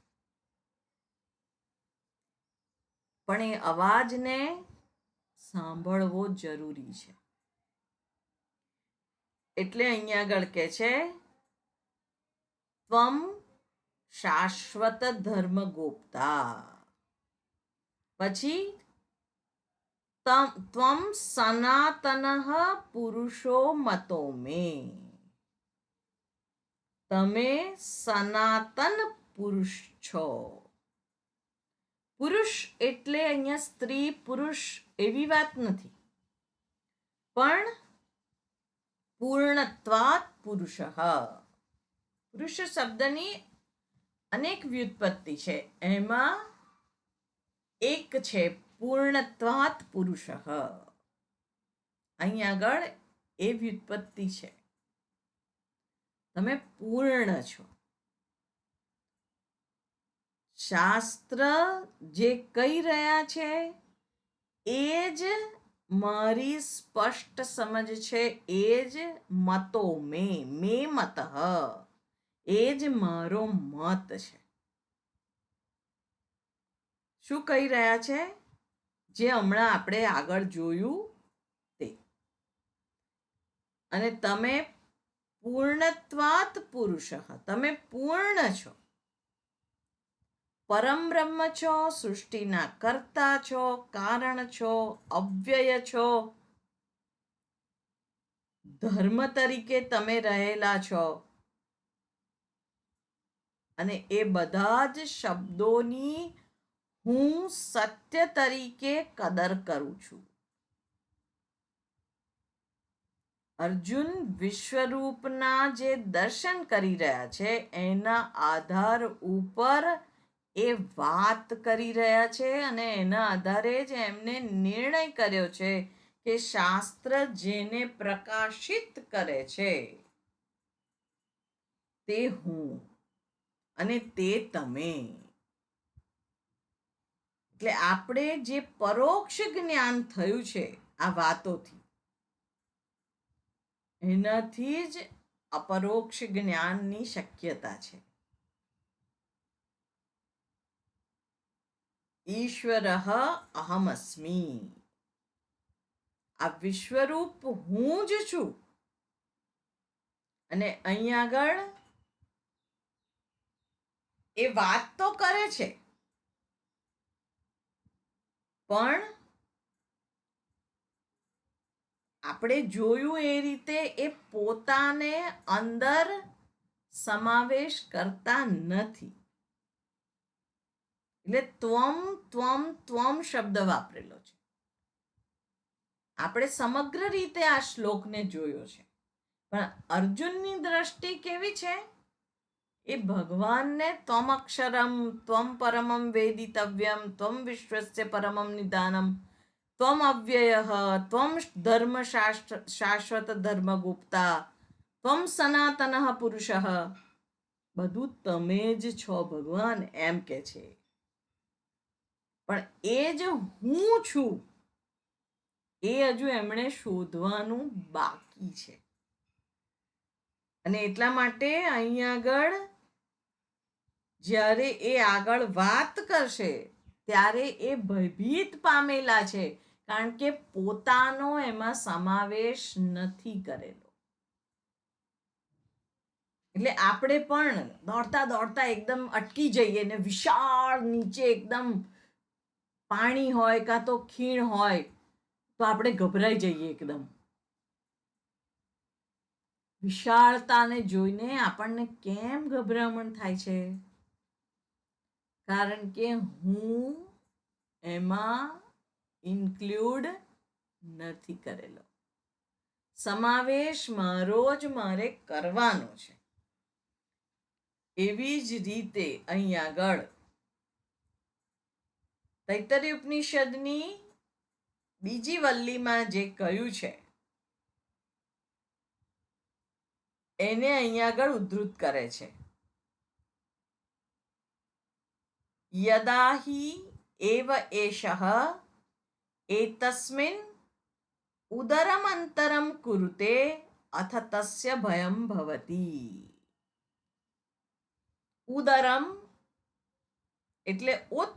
પણ એ અવાજને સાંભળવો જરૂરી છે. એટલે અહીંયા આગળ કે છે ત્વમ શાશ્વત ધર્મ ગોપ્તા, પછી ત્વમ સનાતન પુરુષો મતો મે, તમે સનાતન પુરુષ છો. પુરુષ એટલે અહીંયા સ્ત્રી પુરુષ એવી વાત નથી, પણ પૂર્ણત્વાત પુરુષ. પુરુષ શબ્દની અનેક વ્યુત્પત્તિ છે, એમાં એક છે પૂર્ણત્વાત પુરુષ. અહીં આગળ એ વ્યુત્પત્તિ છે, તમે પૂર્ણ છો. શાસ્ત્ર જે કહી રહ્યા છે એ જ મારી સ્પષ્ટ સમજ છે, એ જ મતો મે મત, એ જ મારો મત છે. શું કહી રહ્યા છે? જે હમણાં આપણે આગળ જોયું તે. અને તમે પૂર્ણત્વાત પુરુષ, તમે પૂર્ણ છો, પરમ બ્રહ્મ છો, સૃષ્ટિના કર્તા છો, કારણ છો, અવ્યય છો, ધર્મ તરીકે તમે રહેલા છો. અને એ બધા જ શબ્દોની હું સત્ય તરીકે કદર કરું છું. અર્જુન વિશ્વરૂપના જે દર્શન કરી રહ્યા છે એના આધાર ઉપર એ વાત કરી રહ્યા છે, અને એના આધારે જ એમને નિર્ણય કર્યો છે કે શાસ્ત્ર જેને પ્રકાશિત કરે છે તે હું અને તે તમે. એટલે આપણે જે પરોક્ષ જ્ઞાન થયું છે આ વાતોથી, એનાથી જ અપરોક્ષ જ્ઞાનની શક્યતા છે. ઈશ્વર અહમસ્મી, આ વિશ્વરૂપ હું જ છું. અને અહીં આગળ એ વાત તો કરે છે, પણ આપણે જોયું એ રીતે એ પોતાને અંદર સમાવેશ કરતા નથી. એટલે ત્વમ ત્વમ ત્વમ શબ્દ વાપરેલો છે. આપણે સમગ્ર રીતે આ શ્લોકને જોયો છે, પણ અર્જુનની દ્રષ્ટિ કેવી છે? એ ભગવાનને ત્વમ અક્ષરમ ત્વમ પરમમ વેદિતવ્યમ ત્વમ વિશ્વસ્ય પરમમ નિદાનમ ત્વમ અવ્યયઃ ત્વમ ધર્મ શાશ્વત ધર્મગુપ્તા ત્વમ સનાતનઃ પુરુષઃ, બધું તમે જ છો ભગવાન, એમ કે છે. પણ એ જ હું છું એ હજુ એમણે શોધવાનું બાકી છે. અને એટલા માટે અહીં આગળ જ્યારે એ આગળ વાત કરશે ત્યારે એ ભયભીત પામેલા છે, કારણ કે પોતાનો એમાં સમાવેશ નથી કરેલો. એટલે આપણે પણ દોડતા દોડતા એકદમ અટકી જઈએ ને વિશાળ નીચે એકદમ પાણી હોય કાં તો ખીણ હોય તો આપણે ગભરાઈ જઈએ એકદમ. વિશાળતાને જોઈને આપણને કેમ ગભરામણ થાય છે? કારણ કે હું એમાં ઇન્ક્લુડ નથી કરેલો. સમાવેશ મારો જ મારે કરવાનો છે. એવી જ રીતે અહીં આગળ તૈત્તરીય ઉપનિષદની બીજી વલ્લીમાં જે કહ્યું છે એને અહીં આગળ ઉદ્ધૃત કરે છે. યદા હિ એવ એષઃ એતસ્મિન ઉદરમંતરમ કુરુતે અથ તસ્ય ભયમ ભવતી. ઉદરમ એટલે ઉત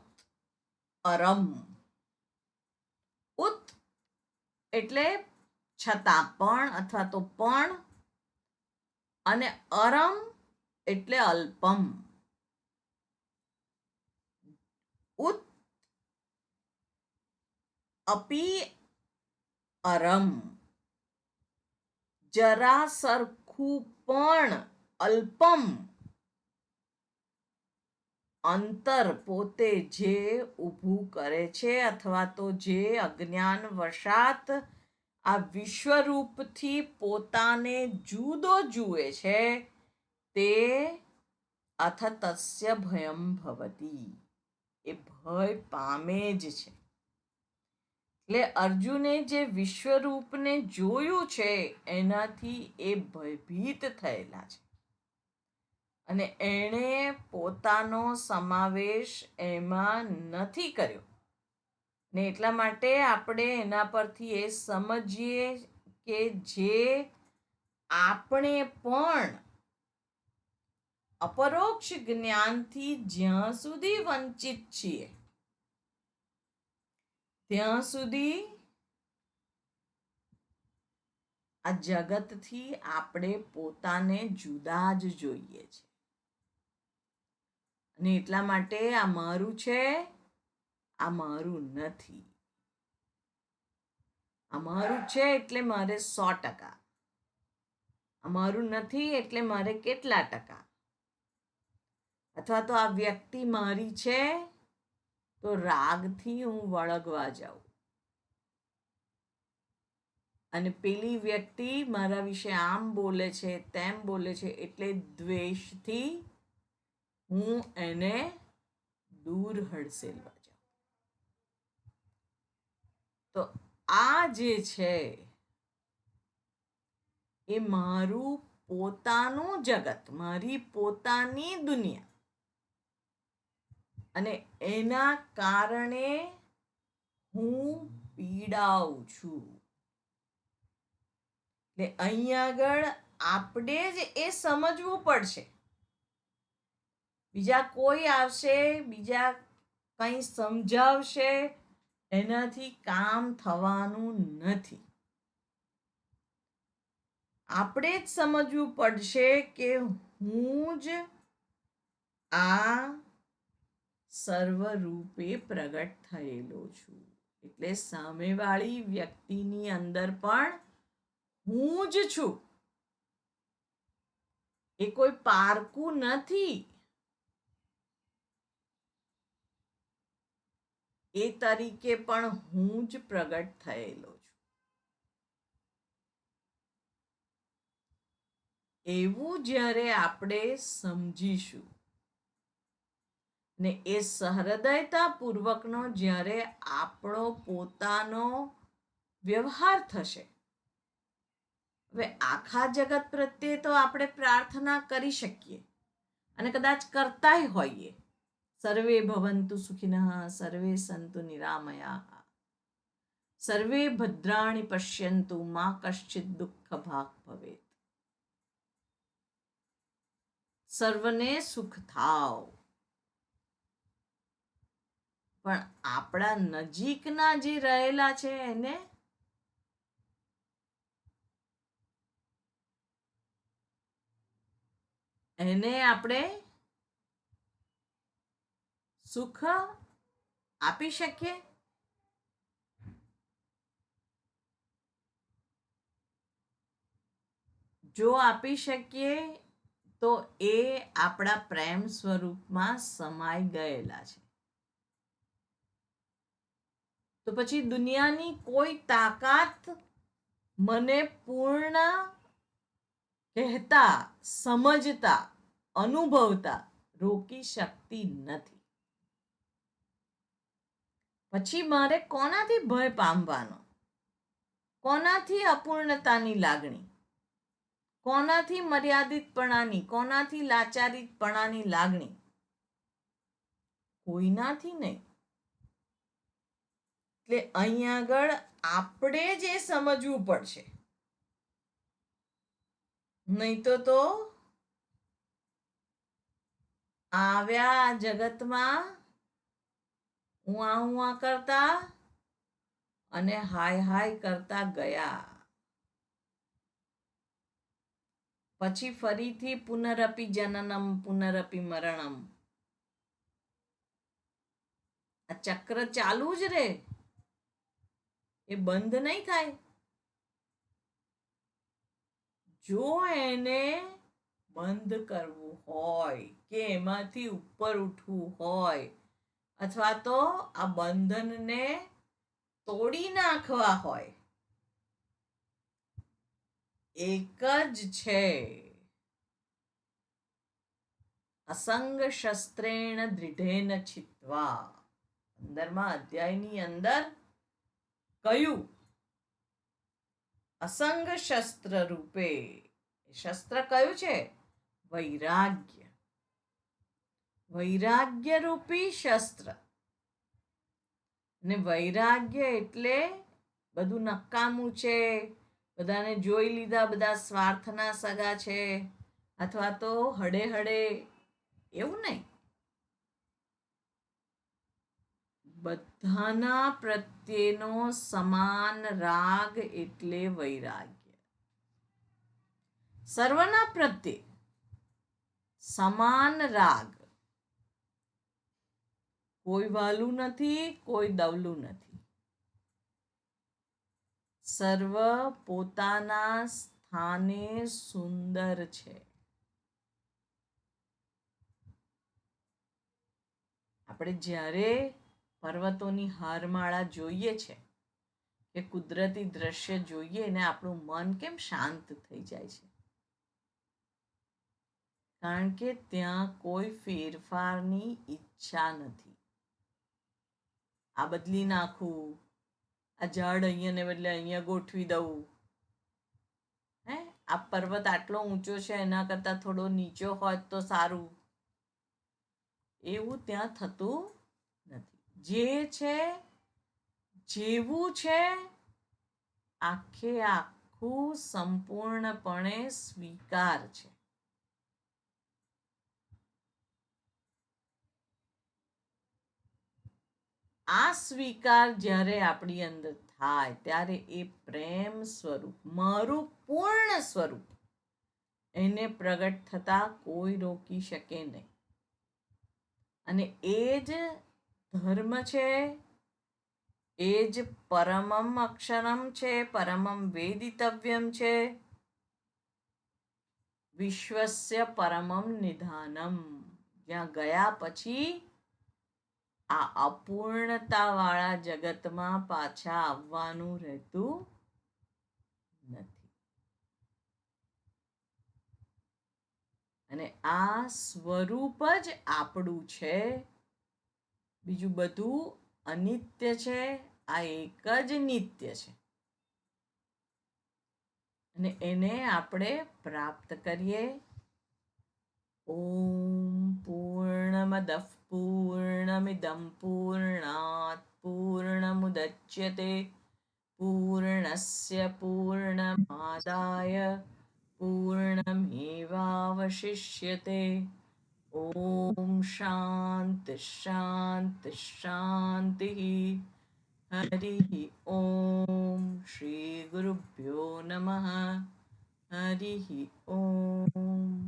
અરમ. ઉત એટલે છતાં પણ અથવા તો પણ, અને અરમ એટલે અલ્પમ. ઉત અપી અરમ, જરા સરખું પણ અલ્પમ અંતર પોતે જે ઊભું કરે છે અથવા તો જે અજ્ઞાન વશાત આ વિશ્વરૂપથી પોતાને જુદો જુએ છે તે અથ તસ્ય ભયમ ભવતી, એ ભય પામે જ છે. એટલે અર્જુને જે વિશ્વરૂપને જોયું છે એનાથી એ ભયભીત થયેલા છે અને એણે પોતાનો સમાવેશ એમાં નથી કર્યો. ને એટલા માટે આપણે એના પરથી એ સમજીએ કે જે આપણે પણ અપરોક્ષ જ્ઞાનથી જ્યાં સુધી વંચિત છીએ ત્યાં સુધી આ જગતથી આપણે પોતાને જુદા જ જોઈએ છે. અને એટલા માટે આ મારું છે, આ મારું નથી. આ મારું છે એટલે મારે 100%, આ મારું નથી એટલે મારે કેટલા ટકા. અથવા તો આ વ્યક્તિ મારી છે તો રાગથી હું વળગવા જાઉં, અને પેલી વ્યક્તિ મારા વિશે આમ બોલે છે તેમ બોલે છે એટલે દ્વેષથી હું એને દૂર હડસેલવા જાઉં. તો આ જે છે એ મારું પોતાનું જગત, મારી પોતાની દુનિયા, અને એના કારણે હું પીડાઉં છું. એટલે અહીં આગળ આપણે જ એ સમજવું પડશે. બીજા કોઈ આવશે, બીજા કંઈ સમજાવશે એનાથી કામ થવાનું નથી. આપણે જ સમજવું પડશે કે હું જ આ સર્વરૂપે પ્રગટ થયેલો છું. એટલે સામેવાળી વ્યક્તિની અંદર પણ હું જ છું. એ કોઈ પારકું નથી. એ તરીકે પણ હું જ પ્રગટ થયેલો છું. એવું જ્યારે આપણે સમજીશું ને એ સહૃદયતાપૂર્વકનો જ્યારે આપણો પોતાનો વ્યવહાર થશે. હવે આખા જગત પ્રત્યે તો આપણે પ્રાર્થના કરી શકીએ અને કદાચ કરતાય હોઈએ. સર્વે ભવન્તુ સુખિનઃ, સર્વે સંતુ નિરામયાઃ, સર્વે ભદ્રાણિ પશ્યન્તુ મા કશ્ચિત દુઃખ ભાગ ભવેત. સર્વને સુખ થાવ. પણ આપણા નજીકના જે રહેલા છે એને આપણે સુખ આપી શકીએ? જો આપી શકીએ તો એ આપણા પ્રેમ સ્વરૂપમાં સમાઈ ગયેલા છે. તો પછી દુનિયાની કોઈ તાકાત મને પૂર્ણ કહેતા, સમજતા, અનુભવતા રોકી શકતી નથી. પછી મારે કોનાથી ભય પામવાનો? કોનાથી અપૂર્ણતાની લાગણી? કોનાથી મર્યાદિતપણાની, કોનાથી લાચારીપણાની લાગણી? કોઈનાથી નહીં. એટલે અહીં આગળ આપણે જ એ સમજવું પડશે. નહીં તો આવ્યા જગતમાં ઉઆ કરતા અને હાય હાય કરતા ગયા. પછી ફરીથી પુનરપી જનનમ પુનરપી મરણમ. આ ચક્ર ચાલુ જ રહે. એ બંધ નહીં થાય. જો એને બંધ કરવું હોય કે એમાંથી ઉપર ઉઠવું હોય અથવા તો આ બંધનને તોડી નાખવા હોય, એક જ છે. અસંગ શસ્ત્રેણ દૃઢેન છિત્વા. 15મા અધ્યાયની અંદર કયું અસંગ શસ્ત્ર રૂપે, શસ્ત્ર કયું છે? વૈરાગ્ય. વૈરાગ્ય રૂપી શસ્ત્ર. ને વૈરાગ્ય એટલે બધું નકામું છે, બધાને જોઈ લીધા, બધા સ્વાર્થના સગા છે, અથવા તો હડે હડે, એવું નહીં. બધાના પ્રત્યેનો સમાન રાગ એટલે વૈરાગ્ય. સર્વના પ્રત્યે સમાન રાગ. કોઈ વાલું નથી, કોઈ દવલું નથી. સર્વ પોતાના સ્થાને સુંદર છે. આપણે જ્યારે પર્વતોની હારમાળા જોઈએ છે કે કુદરતી દ્રશ્ય જોઈએ ને આપણું મન કેમ શાંત થઈ જાય છે? કારણ કે ત્યાં કોઈ ફેરફારની ઈચ્છા નથી. આ બદલી નાખું, આ ઝાડ અહીંયા ને બદલે અહીંયા ગોઠવી દઉં, આ પર્વત આટલો ઊંચો છે એના કરતાં થોડો નીચો હોત તો સારું, એવું ત્યાં થતું નથી. જે છે જેવું છે આખે આખું સંપૂર્ણપણે સ્વીકાર છે. આ સ્વીકાર જ્યારે આપણી અંદર થાય ત્યારે એ પ્રેમ સ્વરૂપ, મારું પૂર્ણ સ્વરૂપ, એને પ્રગટ થતા કોઈ રોકી શકે નહીં. અને એ જ ધર્મ છે, એ જ પરમમ અક્ષરમ છે, પરમમ વેદિતવ્યમ છે, વિશ્વસ્ય પરમમ નિધાનમ. જ્યાં ગયા પછી આ અપૂર્ણતાવાળા જગતમાં પાછા આવવાનું રહેતું નથી. અને આ સ્વરૂપ જ આપણું છે, બીજું બધું અનિત્ય છે, આ એક જ નિત્ય છે. અને એને આપણે પ્રાપ્ત કરીએ. ઓમ પૂર્ણમદ પૂર્ણમિદં પૂર્ણાત પૂર્ણમુદચ્યતે પૂર્ણસ્ય પૂર્ણમાદાય પૂર્ણમેવાવશિષ્યતે. ઓમ શાંતિ શાંતિ શાંતિ. હરિ ઓમ. શ્રી ગુરુભ્યો નમઃ. હરિ ઓમ.